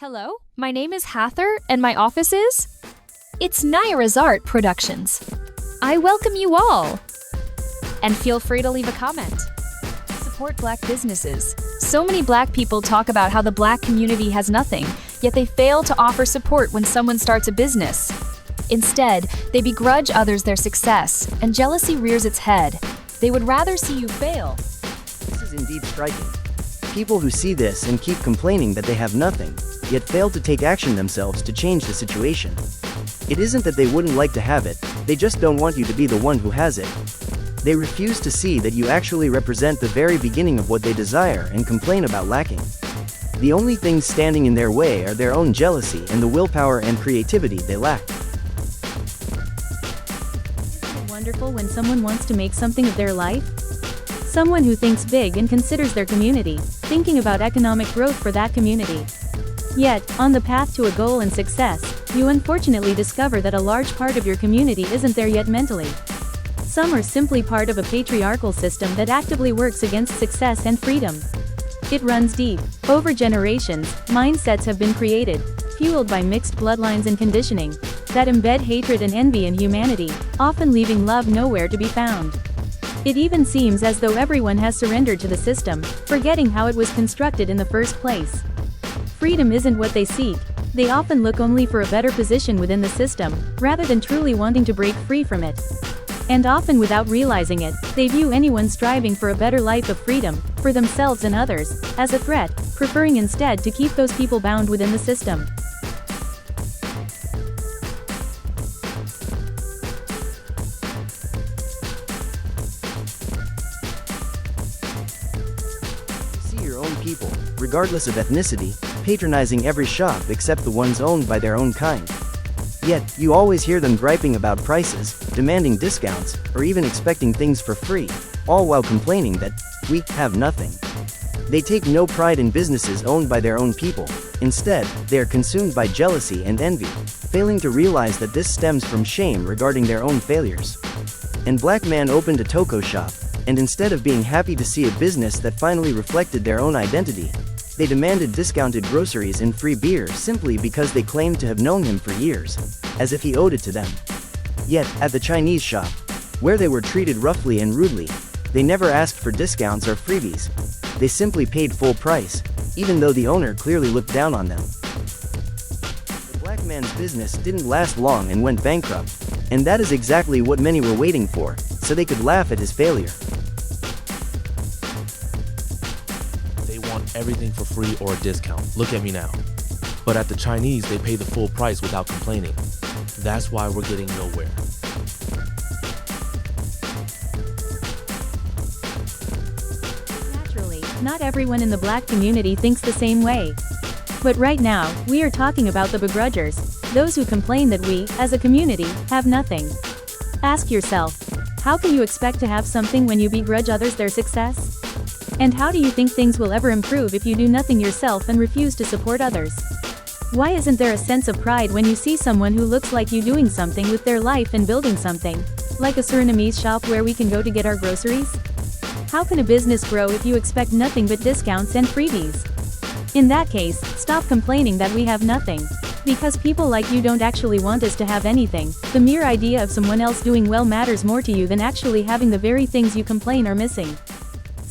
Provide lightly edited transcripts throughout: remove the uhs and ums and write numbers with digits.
Hello, my name is Hather, and my office is? It's Naira's Art Productions. I welcome you all. And feel free to leave a comment. Support Black businesses. So many Black people talk about how the Black community has nothing, yet they fail to offer support when someone starts a business. Instead, they begrudge others their success, and jealousy rears its head. They would rather see you fail. This is indeed striking. People who see this and keep complaining that they have nothing, yet fail to take action themselves to change the situation. It isn't that they wouldn't like to have it, they just don't want you to be the one who has it. They refuse to see that you actually represent the very beginning of what they desire and complain about lacking. The only things standing in their way are their own jealousy and the willpower and creativity they lack. Isn't it wonderful when someone wants to make something of their life? Someone who thinks big and considers their community, thinking about economic growth for that community. Yet, on the path to a goal and success, you unfortunately discover that a large part of your community isn't there yet mentally. Some are simply part of a patriarchal system that actively works against success and freedom. It runs deep. Over generations, mindsets have been created, fueled by mixed bloodlines and conditioning, that embed hatred and envy in humanity, often leaving love nowhere to be found. It even seems as though everyone has surrendered to the system, forgetting how it was constructed in the first place. Freedom isn't what they seek. They often look only for a better position within the system, rather than truly wanting to break free from it. And often without realizing it, they view anyone striving for a better life of freedom, for themselves and others, as a threat, preferring instead to keep those people bound within the system. See your own people, regardless of ethnicity, patronizing every shop except the ones owned by their own kind. Yet, you always hear them griping about prices, demanding discounts, or even expecting things for free, all while complaining that we have nothing. They take no pride in businesses owned by their own people. Instead, they are consumed by jealousy and envy, failing to realize that this stems from shame regarding their own failures. And Black man opened a toko shop, and instead of being happy to see a business that finally reflected their own identity, they demanded discounted groceries and free beer simply because they claimed to have known him for years, as if he owed it to them. Yet, at the Chinese shop, where they were treated roughly and rudely, they never asked for discounts or freebies. They simply paid full price, even though the owner clearly looked down on them. The Black man's business didn't last long and went bankrupt, and that is exactly what many were waiting for, so they could laugh at his failure. Everything for free or a discount. Look at me now. But at the Chinese, they pay the full price without complaining. That's why we're getting nowhere. Naturally, not everyone in the Black community thinks the same way. But right now, we are talking about the begrudgers, those who complain that we, as a community, have nothing. Ask yourself, how can you expect to have something when you begrudge others their success? And how do you think things will ever improve if you do nothing yourself and refuse to support others? Why isn't there a sense of pride when you see someone who looks like you doing something with their life and building something, like a Surinamese shop where we can go to get our groceries? How can a business grow if you expect nothing but discounts and freebies? In that case, stop complaining that we have nothing. Because people like you don't actually want us to have anything. The mere idea of someone else doing well matters more to you than actually having the very things you complain are missing.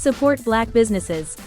Support Black businesses.